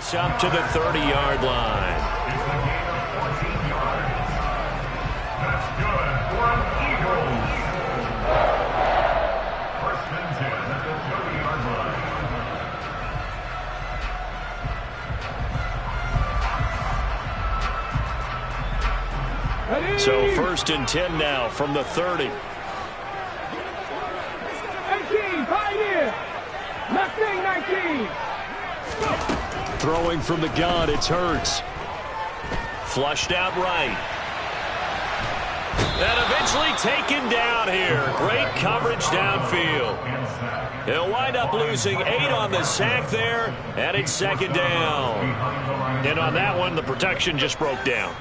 It's up to the 30-yard line. It's a gain of 14 yards. That's good for an Eagles. First and 10 at the 30-yard line. So first and 10 now from the 30. 18, pioneer. 19. Throwing from the gun, it's Hurts. Flushed out right. And eventually taken down here. Great coverage downfield. He'll wind up losing 8 on the sack there, and it's second down. And on that one, the protection just broke down.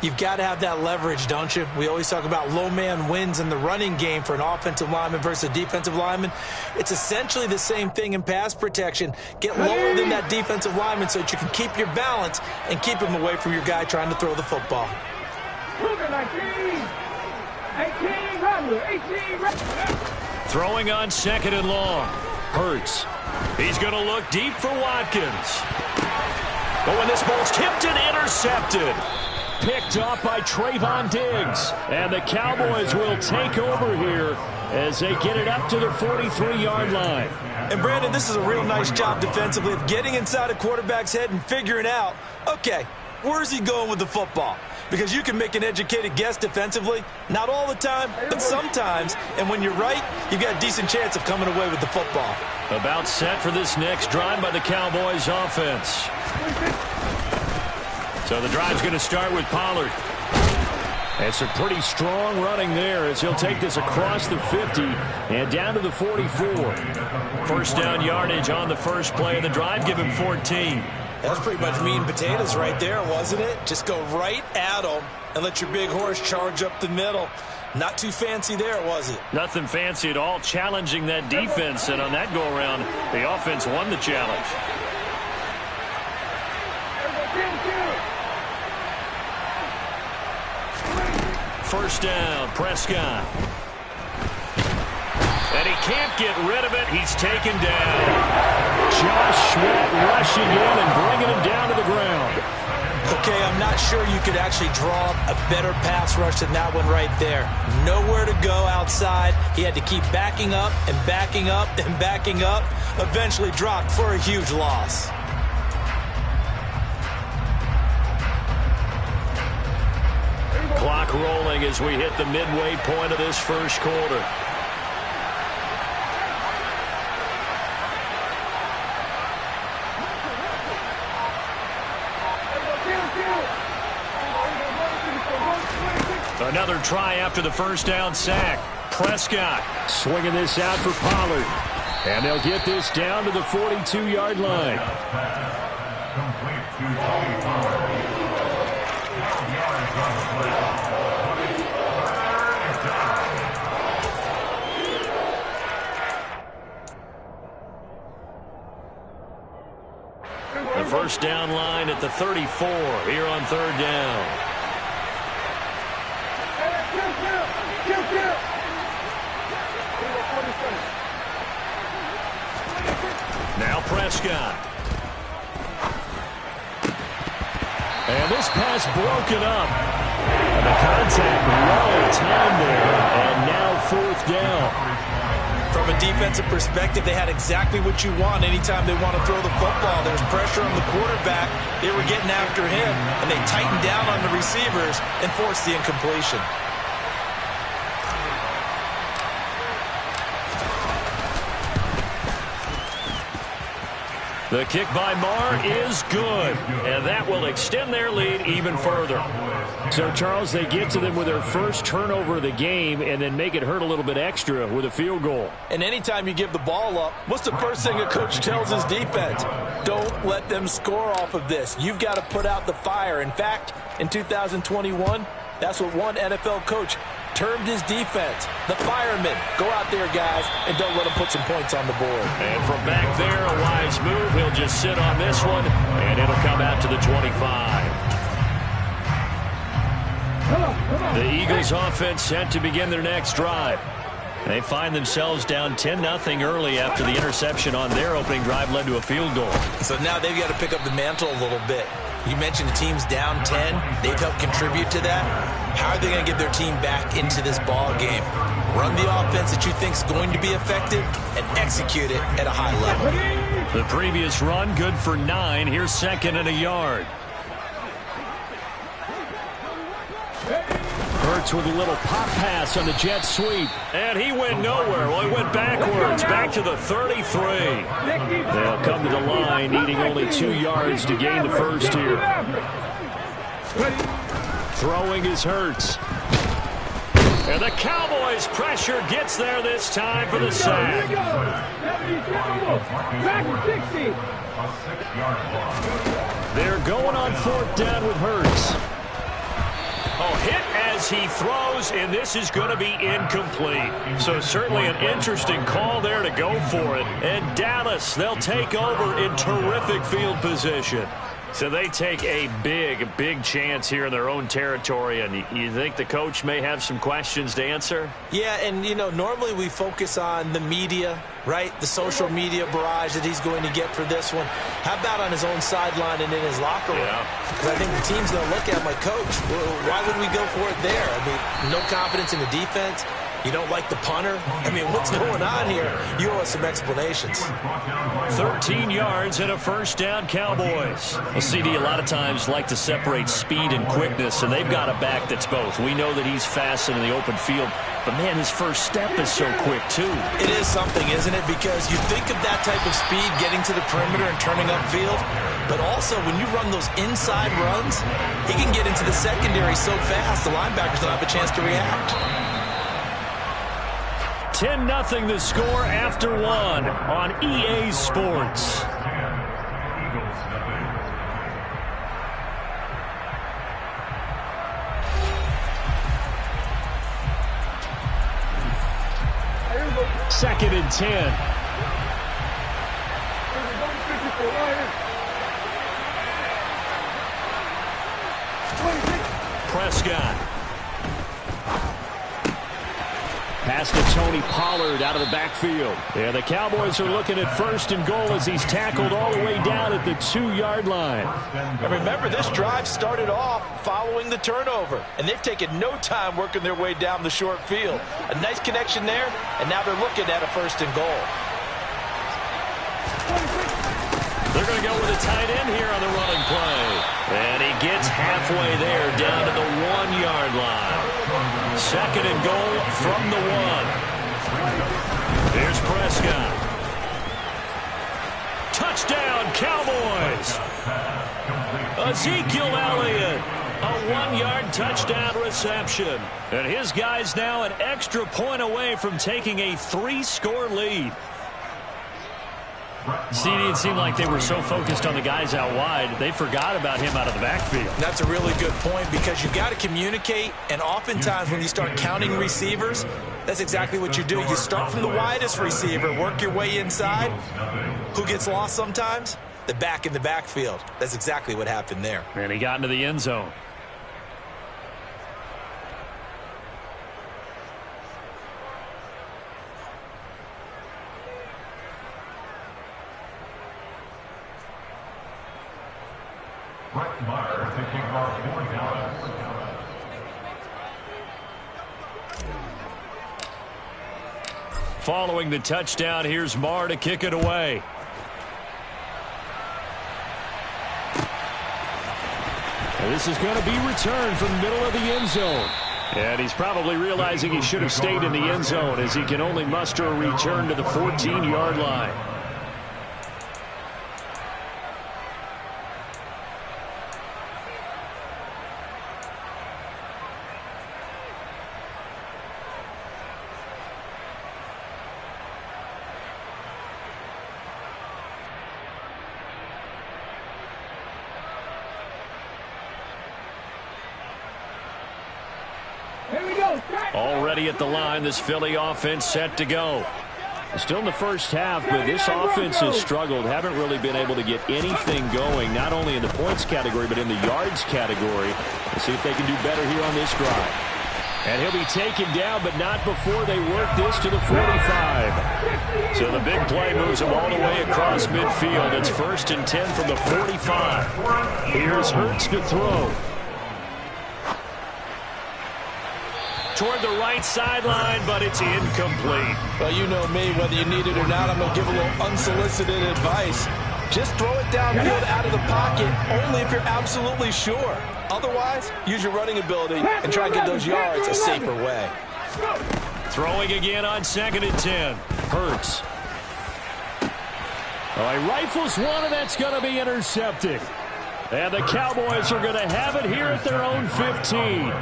You've got to have that leverage, don't you? We always talk about low man wins in the running game for an offensive lineman versus a defensive lineman. It's essentially the same thing in pass protection. Get lower than that defensive lineman so that you can keep your balance and keep him away from your guy trying to throw the football. 18. Throwing on second and long. Hurts. He's going to look deep for Watkins. But when this ball's tipped and intercepted. Picked off by Trayvon Diggs. And the Cowboys will take over here as they get it up to the 43-yard line. And, Brandon, this is a real nice job defensively of getting inside a quarterback's head and figuring out, okay, where's he going with the football? Because you can make an educated guess defensively. Not all the time, but sometimes. And when you're right, you've got a decent chance of coming away with the football. About set for this next drive by the Cowboys offense. So the drive's going to start with Pollard. And some pretty strong running there as he'll take this across the 50 and down to the 44. First down yardage on the first play of the drive. Give him 14. That's pretty much meat and potatoes right there, wasn't it? Just go right at them and let your big horse charge up the middle. Not too fancy there, was it? Nothing fancy at all. Challenging that defense. And on that go-around, the offense won the challenge. First down, Prescott. And he can't get rid of it. He's taken down. Josh Sweat rushing in and bringing him down to the ground. Okay, I'm not sure you could actually draw a better pass rush than that one right there. Nowhere to go outside. He had to keep backing up and backing up and backing up. Eventually dropped for a huge loss. Clock rolling as we hit the midway point of this first quarter. Another try after the first down sack. Prescott swinging this out for Pollard. And they'll get this down to the 42-yard line. Complete to Pollard. The first down line at the 34 here on third down. Now Prescott. And this pass broken up. And the contact well timed there. And now fourth down. From a defensive perspective, they had exactly what you want anytime they want to throw the football. There's pressure on the quarterback. They were getting after him, and they tightened down on the receivers and forced the incompletion. The kick by Marr is good, and that will extend their lead even further. So, Charles, they get to them with their first turnover of the game and then make it hurt a little bit extra with a field goal. And anytime you give the ball up, what's the first thing a coach tells his defense? Don't let them score off of this. You've got to put out the fire. In fact, in 2021, that's what one NFL coach termed his defense, the firemen. Go out there, guys, and don't let them put some points on the board. And from back there, a wise move. He'll just sit on this one, and it'll come out to the 25. The Eagles offense set to begin their next drive. They find themselves down 10-0 early after the interception on their opening drive led to a field goal. So now they've got to pick up the mantle a little bit. You mentioned the team's down 10. They've helped contribute to that. How are they going to get their team back into this ball game? Run the offense that you think is going to be effective and execute it at a high level. The previous run good for 9. Here's 2nd and a yard. Hurts with a little pop pass on the jet sweep. And he went nowhere. Well, he went backwards, back to the 33. They'll come to the line, needing only 2 yards to gain the first here. Throwing is Hurts. And the Cowboys' pressure gets there this time for the sack. They're going on 4th down with Hurts. Oh, hit as he throws, and this is going to be incomplete. So certainly an interesting call there to go for it. And Dallas, they'll take over in terrific field position. So they take a big chance here in their own territory, and you think the coach may have some questions to answer? Yeah, and, you know, normally we focus on the media, right? The social media barrage that he's going to get for this one. How about on his own sideline and in his locker room? Because I think the team's going to look at him like, Coach, why would we go for it there? I mean, no confidence in the defense. You don't like the punter? I mean, what's going on here? You owe us some explanations. 13 yards and a first down, Cowboys. Well, CD, a lot of times like to separate speed and quickness, and they've got a back that's both. We know that he's fast in the open field, but, man, his first step is so quick, too. It is something, isn't it? Because you think of that type of speed getting to the perimeter and turning upfield, but also when you run those inside runs, he can get into the secondary so fast the linebackers don't have a chance to react. 10-0 the score after 1 on EA Sports. Second and 10. Prescott. Pass to Tony Pollard out of the backfield. Yeah, the Cowboys are looking at 1st and goal as he's tackled all the way down at the 2-yard line. And remember, this drive started off following the turnover, and they've taken no time working their way down the short field. A nice connection there, and now they're looking at a 1st and goal. They're going to go with a tight end here on the running play. And he gets halfway there down to the 1-yard line. 2nd and goal from the 1. Here's Prescott. Touchdown, Cowboys. Ezekiel Elliott. A 1-yard touchdown reception. And his guys now an extra point away from taking a 3-score lead. CD, it seemed like they were so focused on the guys out wide, they forgot about him out of the backfield. That's a really good point because you've got to communicate, and oftentimes when you start counting receivers, that's exactly what you do. You start from the widest receiver, work your way inside. Who gets lost sometimes? The back in the backfield. That's exactly what happened there. And he got into the end zone. Following the touchdown, here's Marr to kick it away. And this is going to be returned from the middle of the end zone. And he's probably realizing he should have stayed in the end zone as he can only muster a return to the 14-yard line. Already at the line, this Philly offense set to go. Still in the first half, but this offense has struggled. Haven't really been able to get anything going, not only in the points category, but in the yards category. Let's see if they can do better here on this drive. And he'll be taken down, but not before they work this to the 45. So the big play moves him all the way across midfield. It's 1st and 10 from the 45. Here's Hurts to throw. Toward the right sideline, but it's incomplete. Well, you know me, whether you need it or not, I'm going to give a little unsolicited advice. Just throw it downfield out of the pocket, only if you're absolutely sure. Otherwise, use your running ability and try and get those yards a safer way. Throwing again on 2nd and 10. Hurts. He rifles one, and that's going to be intercepted. And the Cowboys are going to have it here at their own 15.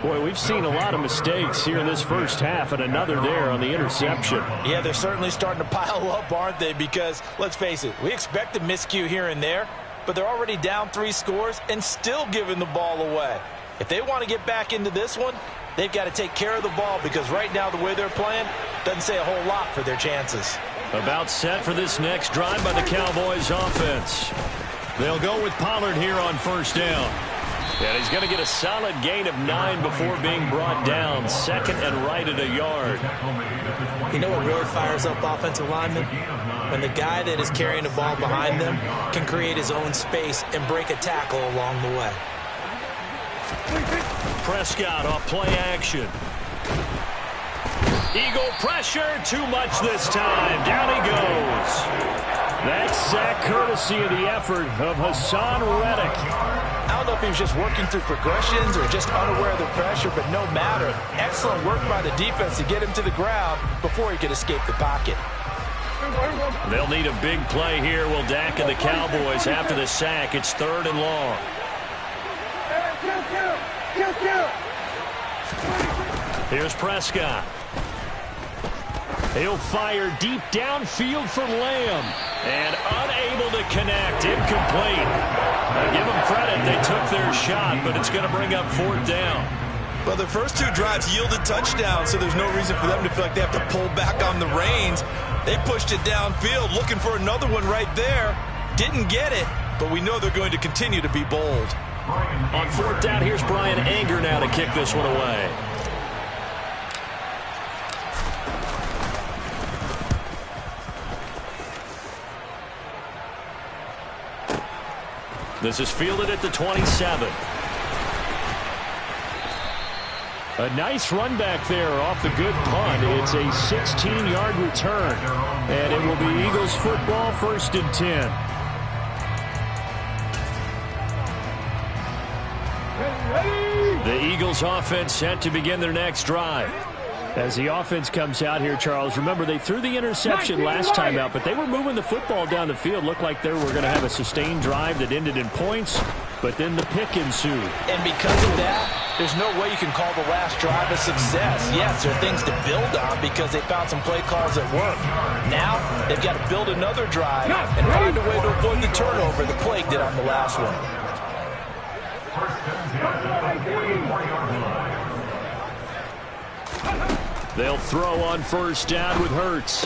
Boy, we've seen a lot of mistakes here in this first half, and another there on the interception. Yeah, they're certainly starting to pile up, aren't they? Because, let's face it, we expect a miscue here and there, but they're already down 3 scores and still giving the ball away. If they want to get back into this one, they've got to take care of the ball, because right now the way they're playing doesn't say a whole lot for their chances. About set for this next drive by the Cowboys offense. They'll go with Pollard here on 1st down. And he's going to get a solid gain of 9 before being brought down. 2nd and right at a yard. You know what really fires up offensive linemen? When the guy that is carrying the ball behind them can create his own space and break a tackle along the way. Prescott off play action. Eagle pressure, too much this time. Down he goes. That sack courtesy of the effort of Hassan Reddick. I don't know if he was just working through progressions or just unaware of the pressure, but no matter. Excellent work by the defense to get him to the ground before he could escape the pocket. They'll need a big play here, will Dak and the Cowboys after the sack. It's 3rd and long. Here's Prescott. He'll fire deep downfield for Lamb. And unable to connect. Incomplete. I give them credit. They took their shot, but it's going to bring up 4th down. Well, the first 2 drives yielded touchdowns, so there's no reason for them to feel like they have to pull back on the reins. They pushed it downfield, looking for another one right there. Didn't get it, but we know they're going to continue to be bold. On 4th down, here's Brian Anger now to kick this one away. This is fielded at the 27. A nice run back there off the good punt. It's a 16-yard return. And it will be Eagles football, 1st and 10. The Eagles offense set to begin their next drive. As the offense comes out here, Charles, remember they threw the interception last time out, but they were moving the football down the field. Looked like they were going to have a sustained drive that ended in points, but then the pick ensued. And because of that, there's no way you can call the last drive a success. Yes, there are things to build on because they found some play calls that work. Now, they've got to build another drive and find a way to avoid the turnover the plague did on the last one. They'll throw on 1st down with Hurts.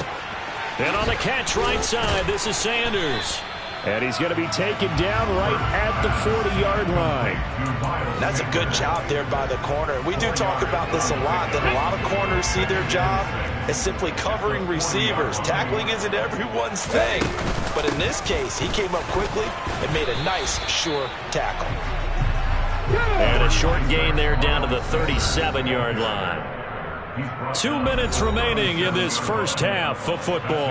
And on the catch right side, this is Sanders. And he's going to be taken down right at the 40-yard line. That's a good job there by the corner. We do talk about this a lot, that a lot of corners see their job as simply covering receivers. Tackling isn't everyone's thing. But in this case, he came up quickly and made a nice, sure tackle. And a short gain there down to the 37-yard line. 2 minutes remaining in this first half of football.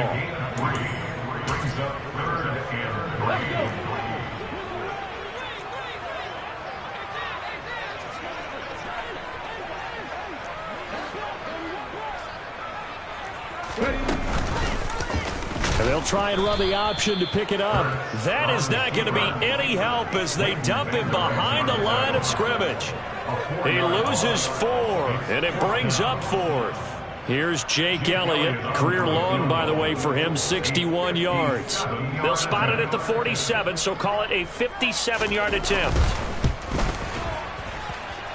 And they'll try and run the option to pick it up. That is not going to be any help as they dump him behind the line of scrimmage. He loses 4, and it brings up 4th. Here's Jake Elliott. Career long, by the way, for him, 61 yards. They'll spot it at the 47, so call it a 57-yard attempt.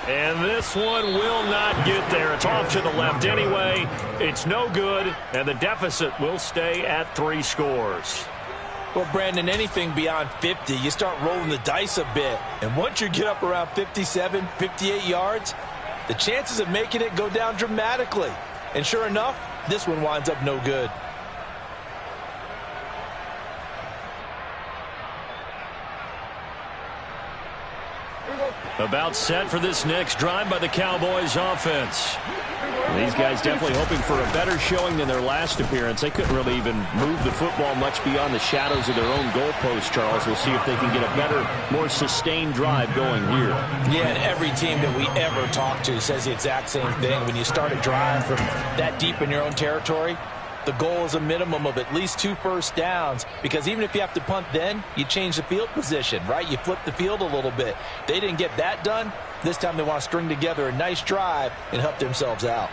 And this one will not get there. It's off to the left anyway. It's no good, and the deficit will stay at 3 scores. Well, Brandon, anything beyond 50, you start rolling the dice a bit. And once you get up around 57, 58 yards, the chances of making it go down dramatically. And sure enough, this one winds up no good. About set for this next drive by the Cowboys offense. These guys definitely hoping for a better showing than their last appearance. They couldn't really even move the football much beyond the shadows of their own goalpost, Charles. We'll see if they can get a better, more sustained drive going here. Yeah, and every team that we ever talk to says the exact same thing. When you start a drive from that deep in your own territory, the goal is a minimum of at least 2 first downs, because even if you have to punt then, you change the field position, right? You flip the field a little bit. They didn't get that done. This time they want to string together a nice drive and help themselves out.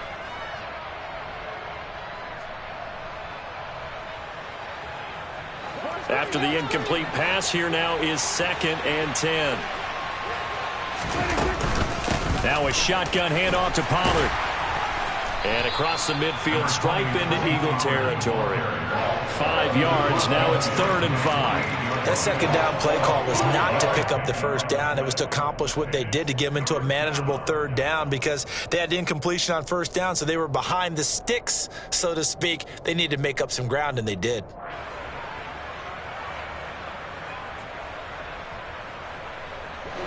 After the incomplete pass, here now is 2nd and 10. Now a shotgun handoff to Pollard. And across the midfield stripe into Eagle territory. 5 yards, now it's 3rd and 5. That second down play call was not to pick up the first down. It was to accomplish what they did, to get them into a manageable 3rd down, because they had incompletion on first down, so they were behind the sticks, so to speak. They needed to make up some ground, and they did.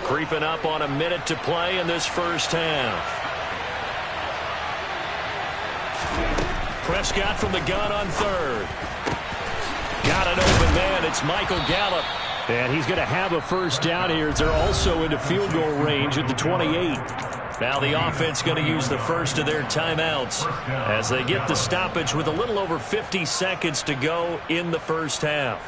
Creeping up on a minute to play in this first half. Prescott from the gun on 3rd. Got an open man. It's Michael Gallup. And he's going to have a first down here. They're also into field goal range at the 28. Now the offense going to use the first of their timeouts as they get the stoppage with a little over 50 seconds to go in the first half.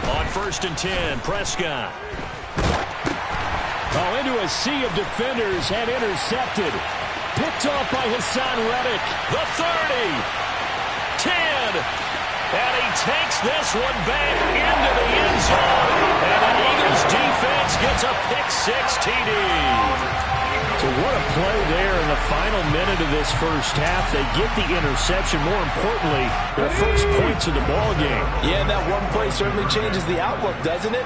On 1st and 10, Prescott. Oh, into a sea of defenders and intercepted. Picked off by Hassan Reddick. The 30. 10. And he takes this one back into the end zone. And the Eagles defense gets a pick-6 TD. So what a play there in the final minute of this first half. They get the interception. More importantly, their first points of the ball game. Yeah, and that one play certainly changes the outlook, doesn't it?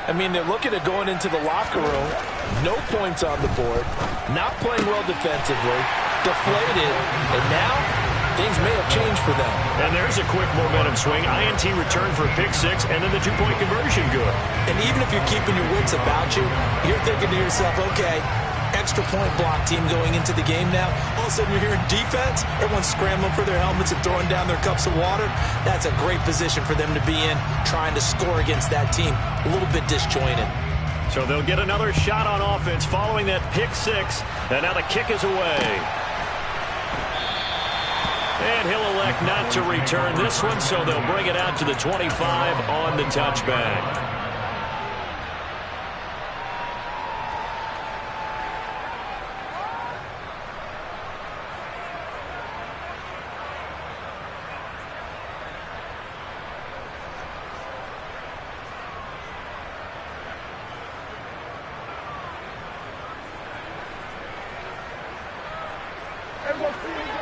I mean, they're looking at going into the locker room, no points on the board, not playing well defensively, deflated, and now things may have changed for them. And there's a quick momentum swing. INT return for a pick-6, and then the 2-point conversion good. And even if you're keeping your wits about you, you're thinking to yourself, okay, extra point block team going into the game now. All of a sudden you're hearing defense. Everyone's scrambling for their helmets and throwing down their cups of water. That's a great position for them to be in, trying to score against that team. A little bit disjointed. So they'll get another shot on offense following that pick-6. And now the kick is away. And he'll elect not to return this one, so they'll bring it out to the 25 on the touchback.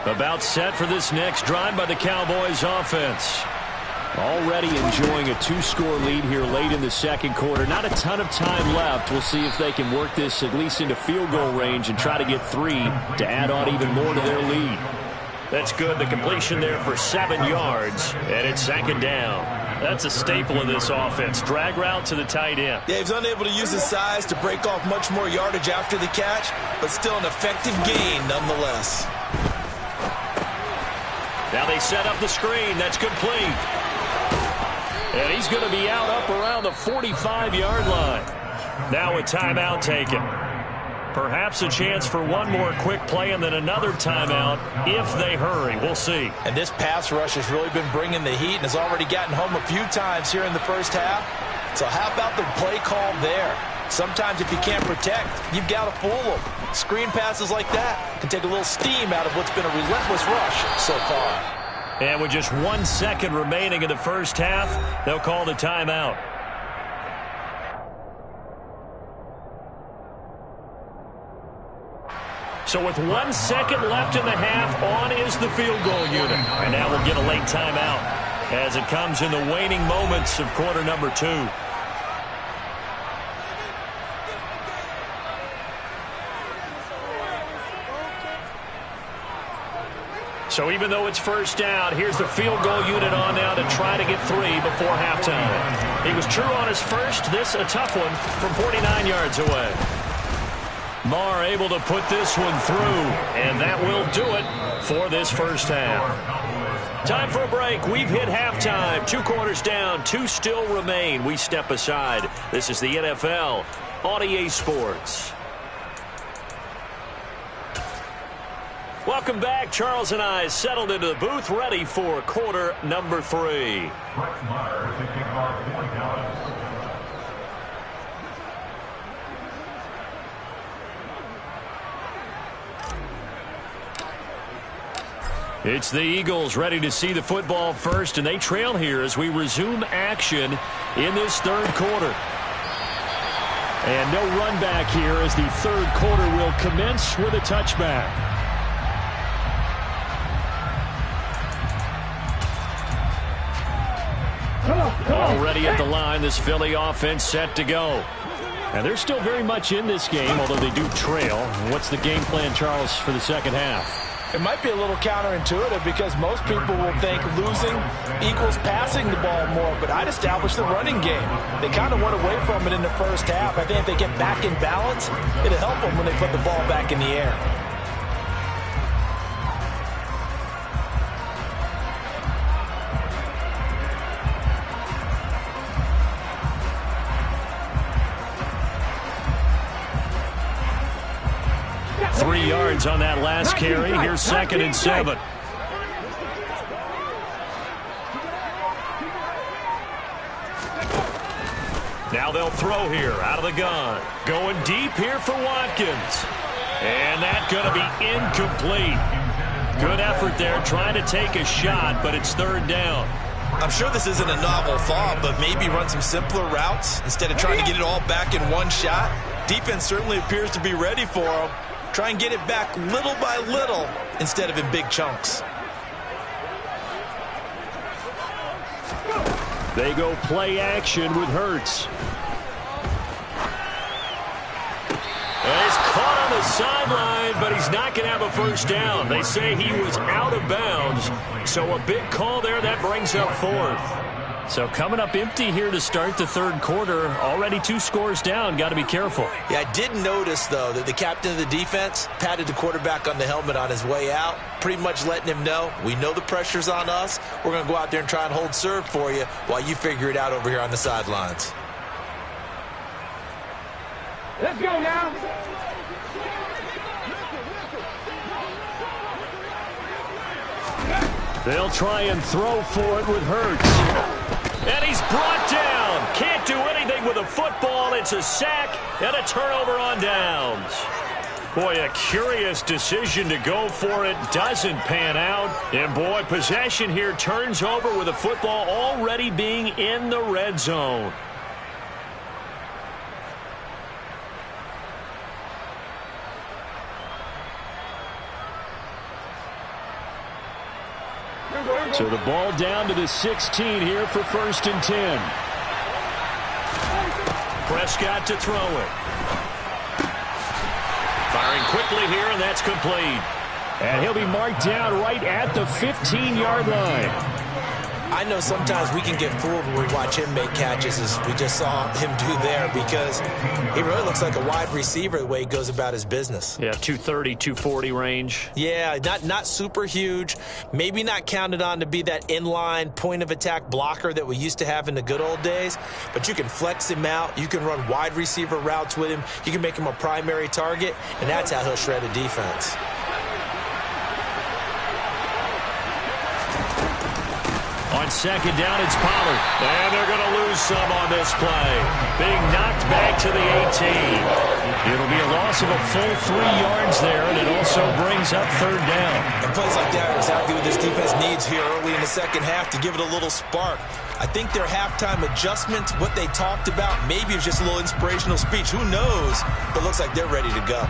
About set for this next drive by the Cowboys offense. Already enjoying a 2-score lead here late in the second quarter. Not a ton of time left. We'll see if they can work this at least into field goal range and try to get 3 to add on even more to their lead. That's good. The completion there for 7 yards, and it's 2nd down. That's a staple of this offense. Drag route to the tight end. Yeah, he's unable to use his size to break off much more yardage after the catch, but still an effective gain nonetheless. Now they set up the screen. That's complete. And he's going to be out up around the 45-yard line. Now a timeout taken. Perhaps a chance for one more quick play and then another timeout if they hurry. We'll see. And this pass rush has really been bringing the heat and has already gotten home a few times here in the first half. So how about the play call there? Sometimes if you can't protect, you've got to fool them. Screen passes like that can take a little steam out of what's been a relentless rush so far. And with just 1 second remaining in the first half, they'll call the timeout. So with 1 second left in the half, on is the field goal unit. And now we'll get a late timeout as it comes in the waning moments of quarter number 2. So even though it's first down, here's the field goal unit on now to try to get 3 before halftime. He was true on his first. This a tough one from 49 yards away. Marr able to put this one through, and that will do it for this first half. Time for a break. We've hit halftime. 2 quarters down, 2 still remain. We step aside. This is the NFL on EA Sports. Welcome back. Charles and I settled into the booth, ready for quarter number 3. It's the Eagles ready to see the football first, and they trail here as we resume action in this third quarter. And no run back here as the third quarter will commence with a touchback. Already at the line, this Philly offense set to go. And they're still very much in this game, although they do trail. What's the game plan, Charles, for the second half? It might be a little counterintuitive because most people will think losing equals passing the ball more, but I'd establish the running game. They kind of went away from it in the first half. I think if they get back in balance, it'll help them when they put the ball back in the air. On that last carry. Here's 2nd and 7. Now they'll throw here out of the gun. Going deep here for Watkins. And that's going to be incomplete. Good effort there trying to take a shot, but it's 3rd down. I'm sure this isn't a novel thought, but maybe run some simpler routes instead of trying to get it all back in one shot. Defense certainly appears to be ready for him. Try and get it back little by little instead of in big chunks. They go play action with Hurts. Well, he's caught on the sideline, but he's not going to have a first down. They say he was out of bounds, so a big call there. That brings up 4th. So coming up empty here to start the third quarter. Already 2 scores down. Got to be careful. Yeah, I did notice, though, that the captain of the defense patted the quarterback on the helmet on his way out, pretty much letting him know, we know the pressure's on us. We're going to go out there and try and hold serve for you while you figure it out over here on the sidelines. Let's go now. They'll try and throw for it with Hurts. And he's brought down. Can't do anything with a football. It's a sack and a turnover on downs. Boy, a curious decision to go for it. Doesn't pan out. And, boy, possession here turns over with a football already being in the red zone. So the ball down to the 16 here for 1st and 10. Prescott to throw it. Firing quickly here, and that's complete. And he'll be marked down right at the 15-yard line. I know sometimes we can get fooled when we watch him make catches, as we just saw him do there, because he really looks like a wide receiver the way he goes about his business. Yeah, 230, 240 range. Yeah, not super huge. Maybe not counted on to be that inline point-of-attack blocker that we used to have in the good old days, but you can flex him out. You can run wide receiver routes with him. You can make him a primary target, and that's how he'll shred a defense. On 2nd down, it's Pollard. And they're going to lose some on this play. Being knocked back to the 18. It'll be a loss of a full 3 yards there, and it also brings up 3rd down. And plays like that are exactly what this defense needs here early in the second half to give it a little spark. I think their halftime adjustment, what they talked about, maybe it's just a little inspirational speech. Who knows? But it looks like they're ready to go.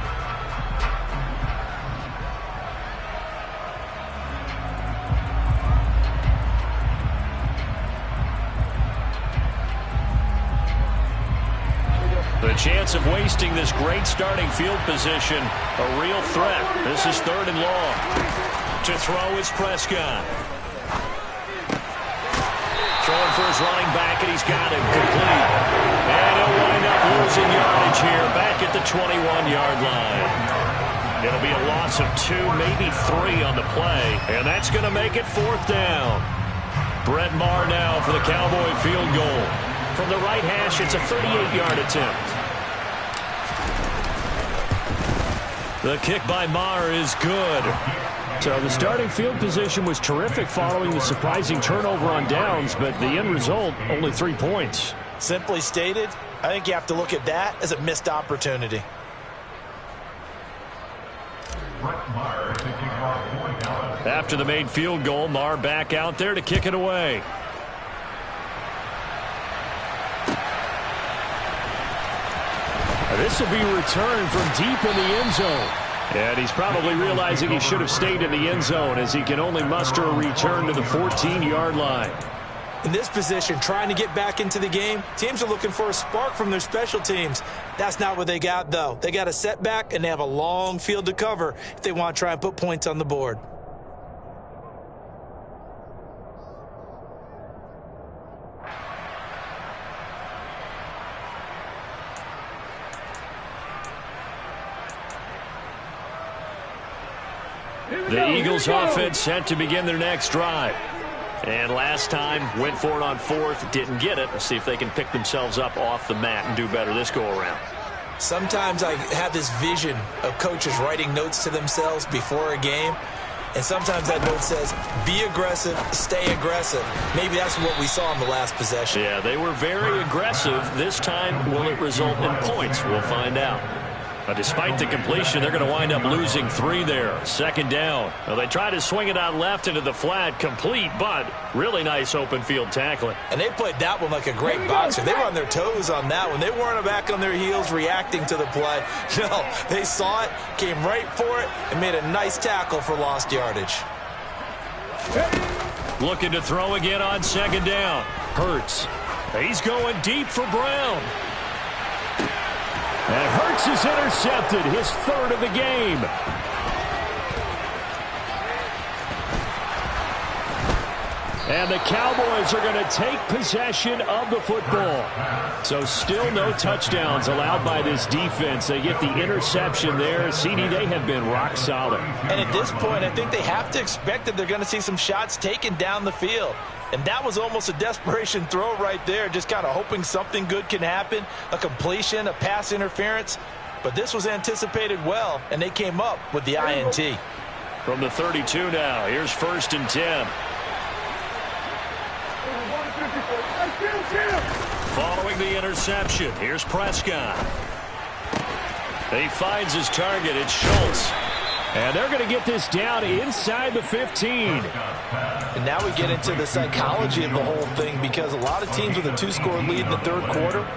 The chance of wasting this great starting field position, a real threat. This is 3rd and long. To throw is Prescott. Throwing for his running back, and he's got him complete. And he'll wind up losing yardage here back at the 21-yard line. It'll be a loss of 2, maybe 3 on the play, and that's going to make it 4th down. Brett Maher now for the Cowboy field goal. From the right hash, it's a 38-yard attempt. The kick by Maher is good. So the starting field position was terrific following the surprising turnover on downs, but the end result, only 3 points. Simply stated, I think you have to look at that as a missed opportunity. After the made field goal, Maher back out there to kick it away. This will be returned from deep in the end zone. And he's probably realizing he should have stayed in the end zone as he can only muster a return to the 14-yard line. In this position, trying to get back into the game, teams are looking for a spark from their special teams. That's not what they got, though. They got a setback, and they have a long field to cover if they want to try and put points on the board. The Eagles offense set to begin their next drive. And last time, went for it on 4th, didn't get it. Let's see if they can pick themselves up off the mat and do better this go-around. Sometimes I have this vision of coaches writing notes to themselves before a game. And sometimes that note says, be aggressive, stay aggressive. Maybe that's what we saw in the last possession. Yeah, they were very aggressive. This time, will it result in points? We'll find out. But despite the completion, they're going to wind up losing 3 there. 2nd down. Well, they try to swing it out left into the flat, complete, but really nice open field tackling. And they played that one like a great boxer. They were on their toes on that one. They weren't back on their heels reacting to the play. No, they saw it, came right for it, and made a nice tackle for lost yardage. Looking to throw again on 2nd down. Hurts. He's going deep for Brown. And Hurts is intercepted, his 3rd of the game. And the Cowboys are going to take possession of the football. So still no touchdowns allowed by this defense. They get the interception there. CD, they have been rock solid. And at this point, I think they have to expect that they're going to see some shots taken down the field. And that was almost a desperation throw right there, just kind of hoping something good can happen, a completion, a pass interference. But this was anticipated well, and they came up with the INT. From the 32 now, here's 1st and 10. Following the interception, here's Prescott. He finds his target, it's Schultz. And they're going to get this down inside the 15. And now we get into the psychology of the whole thing, because a lot of teams with a 2-score lead in the 3rd quarter,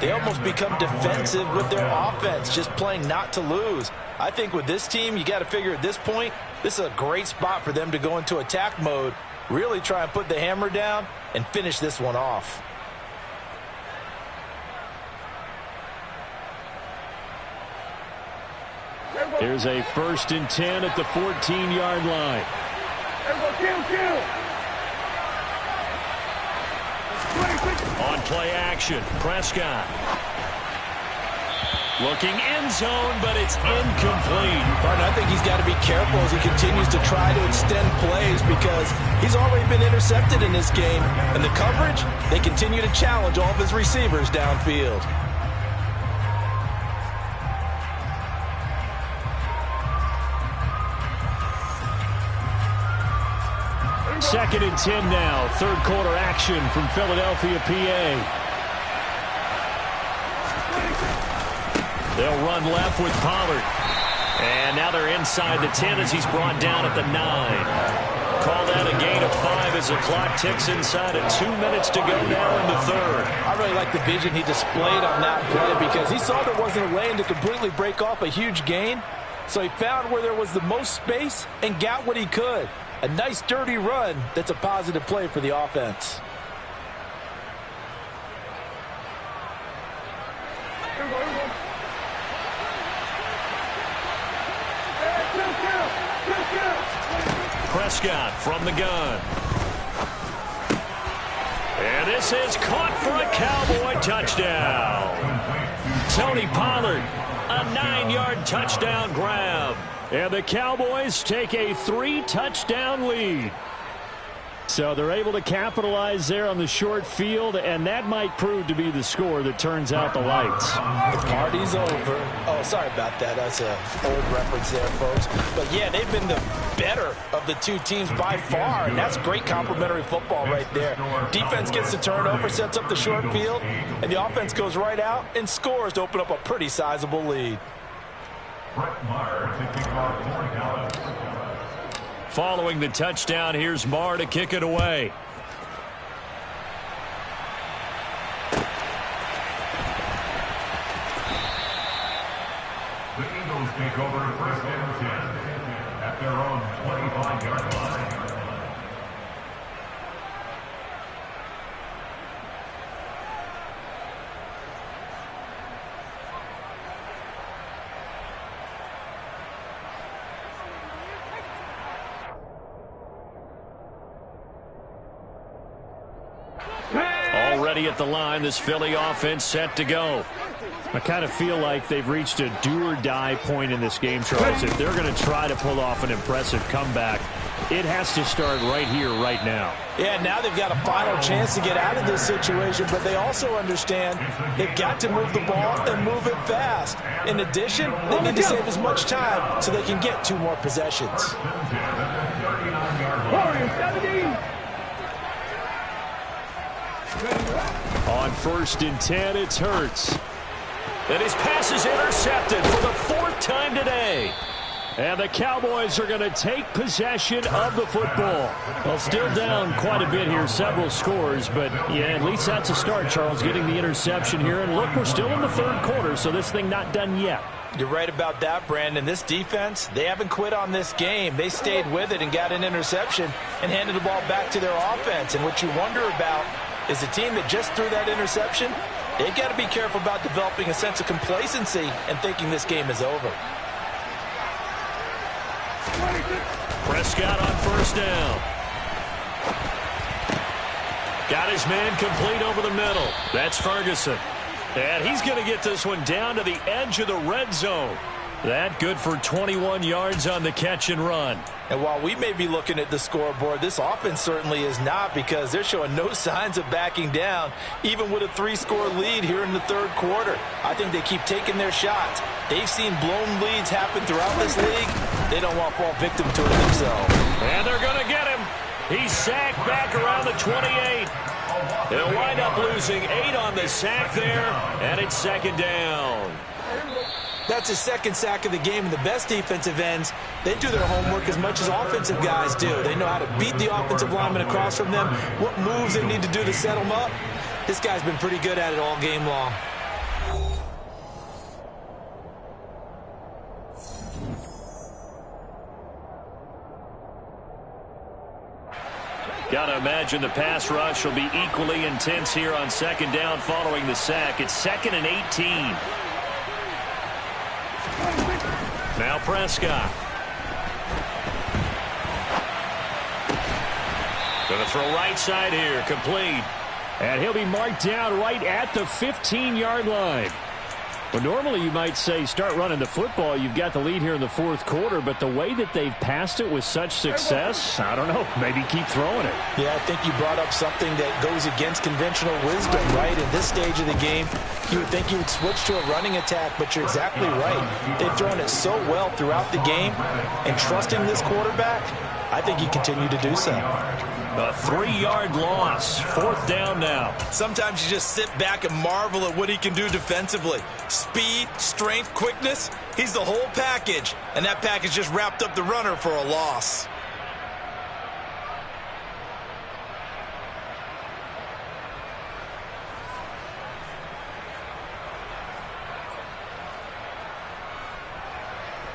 they almost become defensive with their offense, just playing not to lose. I think with this team, you got to figure at this point, this is a great spot for them to go into attack mode, really try and put the hammer down and finish this one off. Here's a 1st and 10 at the 14-yard line. On play action, Prescott. Looking end zone, but it's incomplete. Martin, I think he's got to be careful as he continues to try to extend plays, because he's already been intercepted in this game. And the coverage, they continue to challenge all of his receivers downfield. 2nd and 10 now. 3rd quarter action from Philadelphia, PA. They'll run left with Pollard. And now they're inside the 10 as he's brought down at the 9. Call that a gain of 5 as the clock ticks inside of 2 minutes to go now in the 3rd. I really like the vision he displayed on that play, because he saw there wasn't a lane to completely break off a huge gain. So he found where there was the most space and got what he could. A nice dirty run that's a positive play for the offense. Prescott from the gun. And this is caught for a Cowboy touchdown. Tony Pollard, a 9-yard touchdown grab. And the Cowboys take a 3-touchdown lead. So they're able to capitalize there on the short field, and that might prove to be the score that turns out the lights. The party's over. Oh, sorry about that. That's an old reference there, folks. But, yeah, they've been the better of the two teams by far, and that's great complementary football right there. Defense gets the turnover, sets up the short field, and the offense goes right out and scores to open up a pretty sizable lead. Following the touchdown, here's Marr to kick it away. The Eagles take over 1st and 10 at their own 25-yard line. Already at the line, this Philly offense set to go. I kind of feel like they've reached a do-or-die point in this game, Charles. If they're going to try to pull off an impressive comeback, it has to start right here, right now. Yeah, now they've got a final chance to get out of this situation, but they also understand they've got to move the ball and move it fast. In addition, they need to save as much time so they can get 2 more possessions. On 1st and 10, it's Hurts. And his pass is intercepted for the 4th time today. And the Cowboys are going to take possession of the football. Well, still down quite a bit here, several scores, but yeah, at least that's a start, Charles, getting the interception here. And look, we're still in the 3rd quarter, so this thing not done yet. You're right about that, Brandon. This defense, they haven't quit on this game. They stayed with it and got an interception and handed the ball back to their offense. And what you wonder about is the team that just threw that interception, they've got to be careful about developing a sense of complacency and thinking this game is over. Prescott on 1st down. Got his man complete over the middle. That's Ferguson. And he's going to get this one down to the edge of the red zone. That good for 21 yards on the catch and run. And while we may be looking at the scoreboard, this offense certainly is not, because they're showing no signs of backing down, even with a 3-score lead here in the 3rd quarter. I think they keep taking their shots. They've seen blown leads happen throughout this league. They don't want to fall victim to it themselves. And they're going to get him. He's sacked back around the 28. They'll wind up losing 8 on the sack there, and it's 2nd down. That's his 2nd sack of the game, and the best defensive ends, they do their homework as much as offensive guys do. They know how to beat the offensive lineman across from them, what moves they need to do to set them up. This guy's been pretty good at it all game long. Got to imagine the pass rush will be equally intense here on 2nd down following the sack. It's 2nd and 18. Now Prescott. Going to throw right side here, complete. And he'll be marked down right at the 15-yard line. Well, normally you might say start running the football. You've got the lead here in the 4th quarter, but the way that they've passed it with such success, I don't know, maybe keep throwing it. Yeah, I think you brought up something that goes against conventional wisdom, right? In this stage of the game, you would think you would switch to a running attack, but you're exactly right. They've thrown it so well throughout the game, and trusting this quarterback, I think you continue to do so. A 3-yard loss. 4th down now. Sometimes you just sit back and marvel at what he can do defensively. Speed, strength, quickness, he's the whole package. And that package just wrapped up the runner for a loss.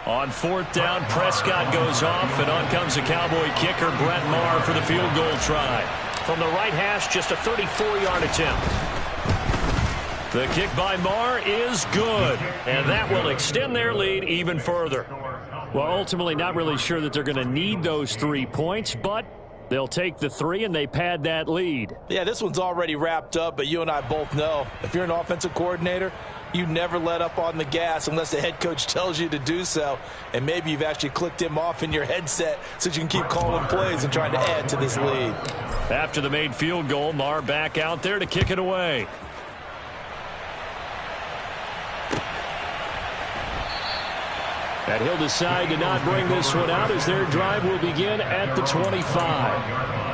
On 4th down, Prescott goes off, and on comes the Cowboy kicker, Brett Maher, for the field goal try. From the right hash, just a 34-yard attempt. The kick by Maher is good, and that will extend their lead even further. Well, ultimately not really sure that they're going to need those 3 points, but they'll take the 3 and they pad that lead. Yeah, this one's already wrapped up, but you and I both know if you're an offensive coordinator, you never let up on the gas unless the head coach tells you to do so. And maybe you've actually clicked him off in your headset so you can keep calling plays and trying to add to this lead. After the made field goal, Maher back out there to kick it away. And he'll decide to not bring this one out as their drive will begin at the 25.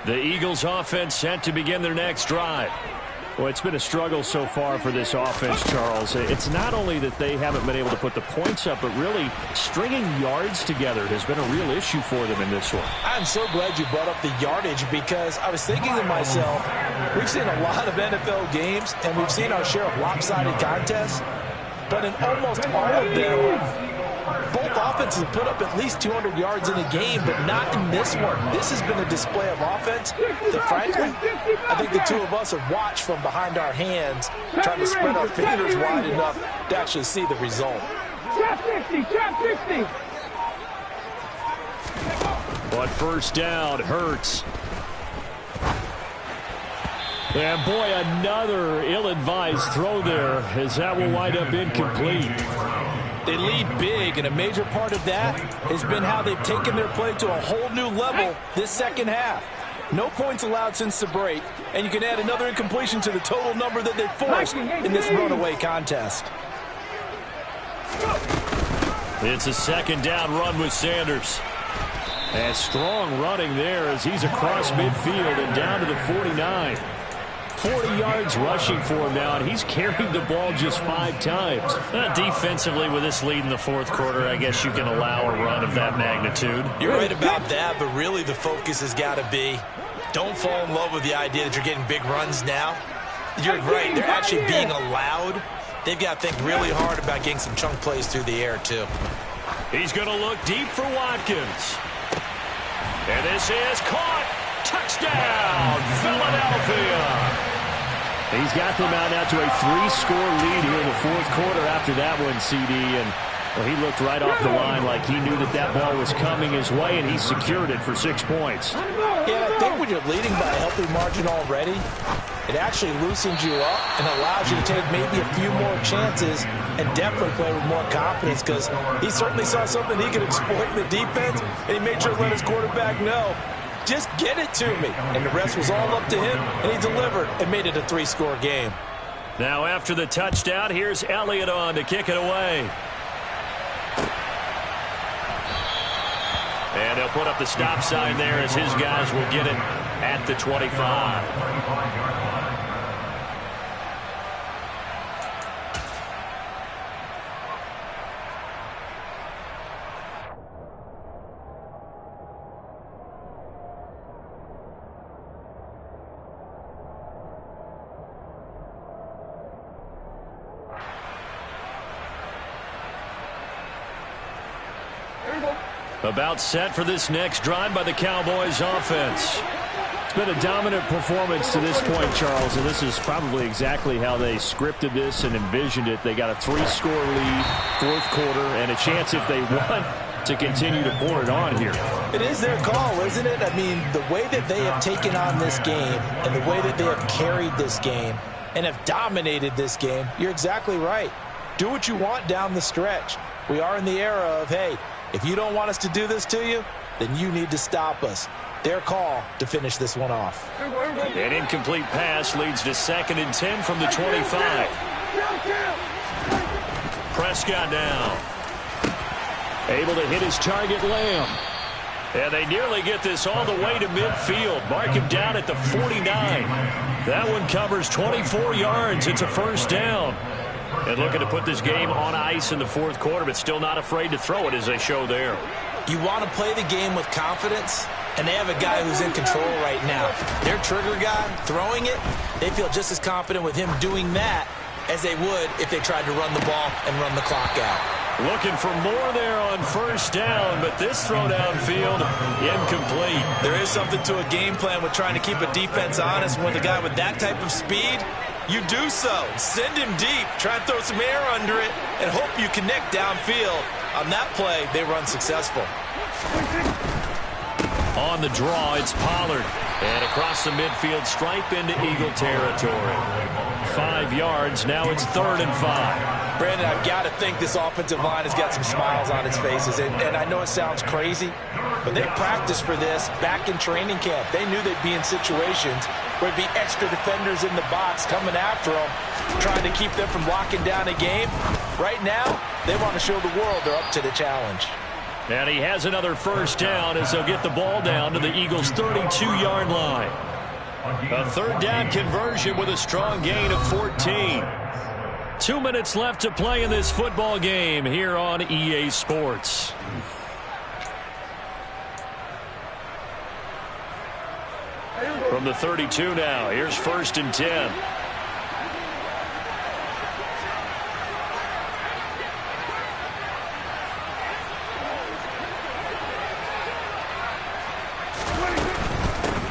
The Eagles offense set to begin their next drive. Well, it's been a struggle so far for this offense, Charles. It's not only that they haven't been able to put the points up, but really stringing yards together has been a real issue for them in this one. I'm so glad you brought up the yardage because I was thinking to myself, we've seen a lot of NFL games and we've seen our share of lopsided contests, but in almost all of them, both offenses put up at least 200 yards in a game, but not in this one. This has been a display of offense that, frankly, I think the two of us have watched from behind our hands, trying to spread our fingers wide enough to actually see the result. Trap 60, trap 60. But first down, Hurts. And boy, another ill-advised throw there, as that will wind up incomplete. They lead big, and a major part of that has been how they've taken their play to a whole new level this second half. No points allowed since the break, and you can add another incompletion to the total number that they've forced in this runaway contest. It's a second down run with Sanders. And strong running there as he's across midfield and down to the 49. 40 yards rushing for him now, and he's carried the ball just 5 times. Defensively, with this lead in the fourth quarter, I guess you can allow a run of that magnitude. You're right about that, but really the focus has got to be don't fall in love with the idea that you're getting big runs now. You're right. They're actually being allowed. They've got to think really hard about getting some chunk plays through the air, too. He's going to look deep for Watkins. And this is caught. Touchdown, Philadelphia. He's got them out now to a 3-score lead here in the fourth quarter after that one, CD. And well, he looked right off the line like he knew that that ball was coming his way, and he secured it for 6 points. Yeah, I think when you're leading by a healthy margin already, it actually loosens you up and allows you to take maybe a few more chances and definitely play with more confidence because he certainly saw something he could exploit in the defense, and he made sure to let his quarterback know, just get it to me. And the rest was all up to him, and he delivered and made it a 3-score game. Now after the touchdown, here's Elliott on to kick it away. And he'll put up the stop sign there as his guys will get it at the 25. About set for this next drive by the Cowboys offense. It's been a dominant performance to this point, Charles, and this is probably exactly how they scripted this and envisioned it. They got a 3-score lead, fourth quarter, and a chance if they want to continue to pour it on here. It is their call, isn't it? I mean, the way that they have taken on this game and the way that they have carried this game and have dominated this game, you're exactly right. Do what you want down the stretch. We are in the era of, hey, if you don't want us to do this to you, then you need to stop us. Their call to finish this one off. An incomplete pass leads to 2nd and 10 from the 25. Prescott now. Able to hit his target, Lamb. And they nearly get this all the way to midfield. Mark him down at the 49. That one covers 24 yards. It's a first down. And looking to put this game on ice in the fourth quarter, but still not afraid to throw it as they show there. You want to play the game with confidence, and they have a guy who's in control right now. Their trigger guy throwing it, they feel just as confident with him doing that as they would if they tried to run the ball and run the clock out. Looking for more there on first down, but this throw downfield incomplete. There is something to a game plan with trying to keep a defense honest. With a guy with that type of speed, you do so. Send him deep. Try and throw some air under it and hope you connect downfield. On that play, they were unsuccessful. On the draw, it's Pollard. And across the midfield stripe into Eagle territory. 5 yards. Now it's 3rd and 5. Brandon, I've got to think this offensive line has got some smiles on its faces. And I know it sounds crazy, but they practiced for this back in training camp. They knew they'd be in situations where there'd be extra defenders in the box coming after them, trying to keep them from locking down a game. Right now, they want to show the world they're up to the challenge. And he has another first down as they'll get the ball down to the Eagles' 32-yard line. A 3rd down conversion with a strong gain of 14. 2 minutes left to play in this football game here on EA Sports. From the 32 now, here's 1st and 10.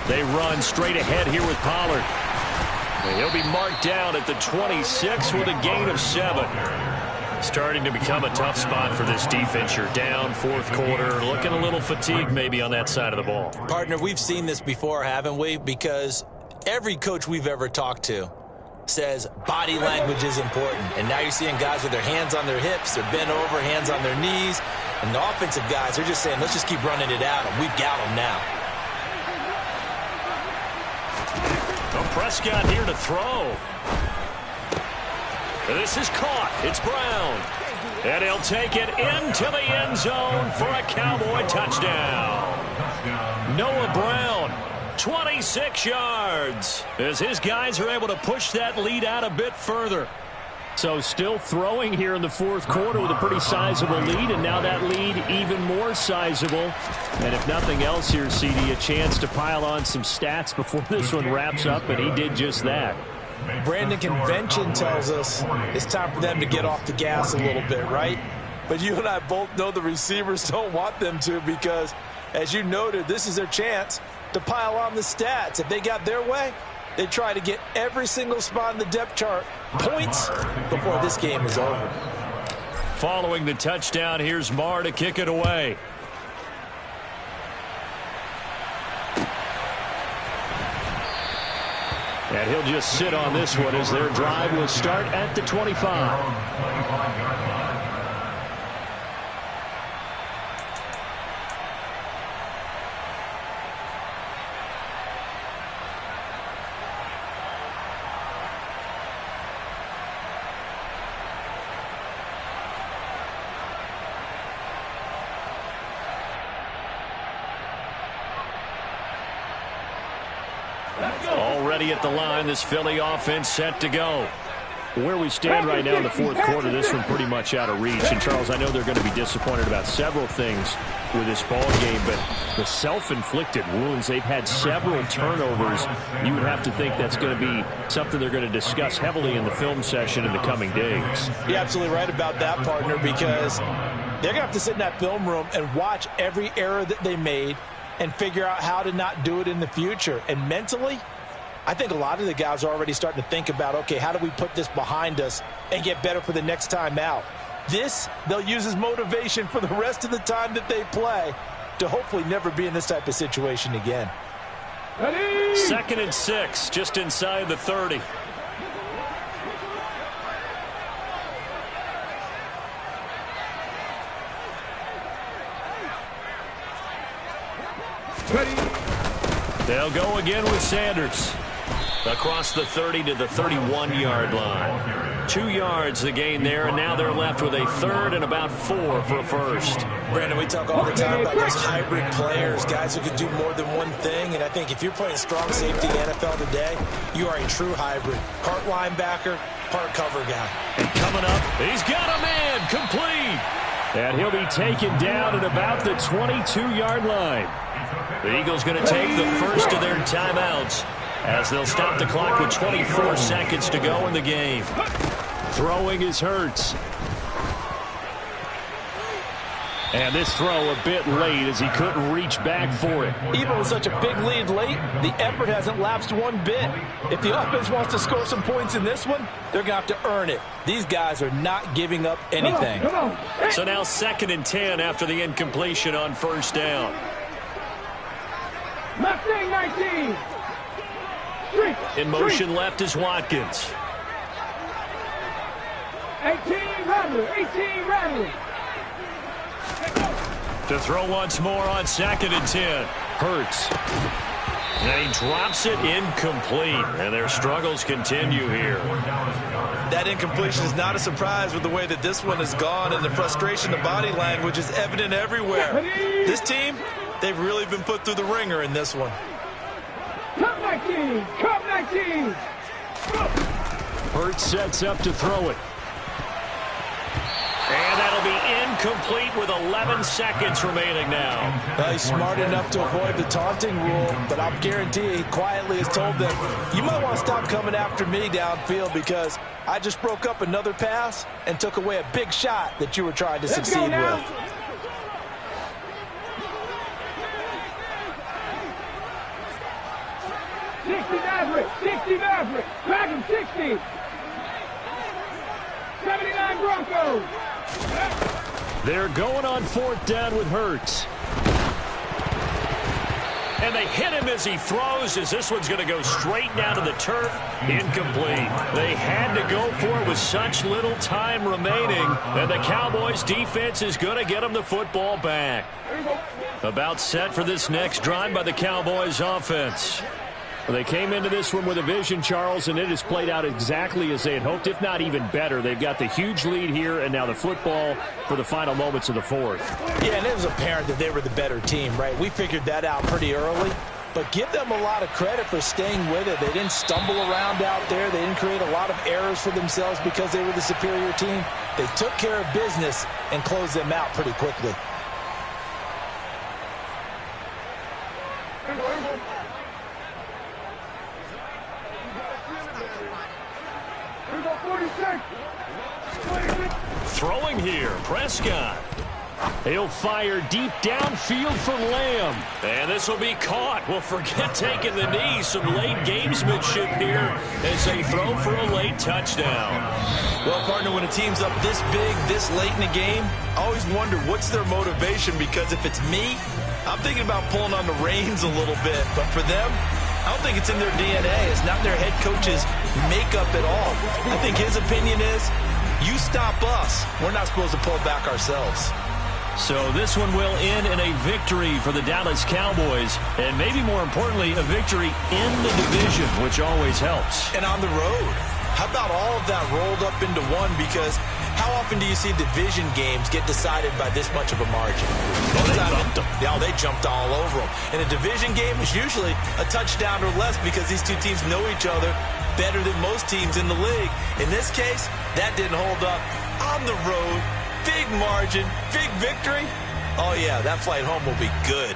They run straight ahead here with Pollard. And he'll be marked down at the 26 with a gain of 7. Starting to become a tough spot for this defense. You're down 4th quarter, looking a little fatigued maybe on that side of the ball. Partner, we've seen this before, haven't we? Because every coach we've ever talked to says body language is important. And now you're seeing guys with their hands on their hips, they're bent over, hands on their knees. And the offensive guys are just saying, let's just keep running it at them. We've got them now. Prescott here to throw. This is caught. It's Brown. And he'll take it into the end zone for a Cowboy touchdown. Noah Brown, 26 yards, as his guys are able to push that lead out a bit further. So still throwing here in the 4th quarter with a pretty sizable lead, and now that lead even more sizable. And if nothing else here, CD, a chance to pile on some stats before this one wraps up, and he did just that. Brandon, convention tells us it's time for them to get off the gas a little bit, right? But you and I both know the receivers don't want them to because, as you noted, this is their chance to pile on the stats. If they got their way, they try to get every single spot in the depth chart points before this game is over. Following the touchdown, here's Marr to kick it away. And he'll just sit on this one as their drive will start at the 25. Already at the line, this Philly offense set to go. Where we stand right now in the 4th quarter, this one pretty much out of reach. And, Charles, I know they're going to be disappointed about several things with this ball game, but the self-inflicted wounds, they've had several turnovers. You would have to think that's going to be something they're going to discuss heavily in the film session in the coming days. You're absolutely right about that, partner, because they're going to have to sit in that film room and watch every error that they made and figure out how to not do it in the future. And mentally, I think a lot of the guys are already starting to think about, okay, how do we put this behind us and get better for the next time out? This, they'll use as motivation for the rest of the time that they play to hopefully never be in this type of situation again. 2nd and 6, just inside the 30. They'll go again with Sanders. Across the 30 to the 31-yard line. 2 yards the gain there, and now they're left with a 3rd and about 4 for a first. Brandon, we talk all the time about those hybrid players, guys who can do more than one thing, and I think if you're playing strong safety in the NFL today, you are a true hybrid. Part linebacker, part cover guy. And coming up, he's got a man complete. And he'll be taken down at about the 22-yard line. The Eagles going to take the first of their timeouts as they'll stop the clock with 24 seconds to go in the game. Throwing is Hurts. And this throw a bit late as he couldn't reach back for it. Even with such a big lead late, the effort hasn't lapsed one bit. If the offense wants to score some points in this one, they're going to have to earn it. These guys are not giving up anything. Come on. Hey. So now 2nd and 10 after the incompletion on 1st down. Mustang 19. Street. In motion left is Watkins. 18 Rattler. 18 Rattler. To throw once more on 2nd and 10. Hurts. And he drops it incomplete. And their struggles continue here. That incompletion is not a surprise with the way that this one has gone, and the frustration, the body language is evident everywhere. This team, they've really been put through the ringer in this one. Cup 19. Cup 19. Hurts sets up to throw it. And that'll be incomplete with 11 seconds remaining now. Well, he's smart enough to avoid the taunting rule, but I'll guarantee he quietly has told them, you might want to stop coming after me downfield because I just broke up another pass and took away a big shot that you were trying to succeed with. 60 Maverick. 60 Maverick. Back him 60. 79 Broncos. They're going on 4th down with Hurts. And they hit him as he throws, as this one's going to go straight down to the turf. Incomplete. They had to go for it with such little time remaining, and the Cowboys defense is going to get them the football back. About set for this next drive by the Cowboys offense. Well, they came into this one with a vision, Charles, and it has played out exactly as they had hoped, if not even better. They've got the huge lead here, and now the football for the final moments of the 4th. Yeah, and it was apparent that they were the better team, right? We figured that out pretty early. But give them a lot of credit for staying with it. They didn't stumble around out there. They didn't create a lot of errors for themselves because they were the superior team. They took care of business and closed them out pretty quickly. Throwing here, Prescott. He'll fire deep downfield for Lamb. And this will be caught. Well, forget taking the knee. Some late gamesmanship here as they throw for a late touchdown. Well, partner, when a team's up this big, this late in the game, I always wonder what's their motivation, because if it's me, I'm thinking about pulling on the reins a little bit. But for them, I don't think it's in their DNA. It's not their head coach's makeup at all. I think his opinion is, you stop us, we're not supposed to pull back ourselves. So this one will end in a victory for the Dallas Cowboys, and maybe more importantly, a victory in the division, which always helps. And on the road, how about all of that rolled up into one? Because how often do you see division games get decided by this much of a margin? They jumped all over them. And a division game is usually a touchdown or less because these two teams know each other better than most teams in the league. In this case, that didn't hold up. On the road, big margin, big victory. Oh, yeah, that flight home will be good.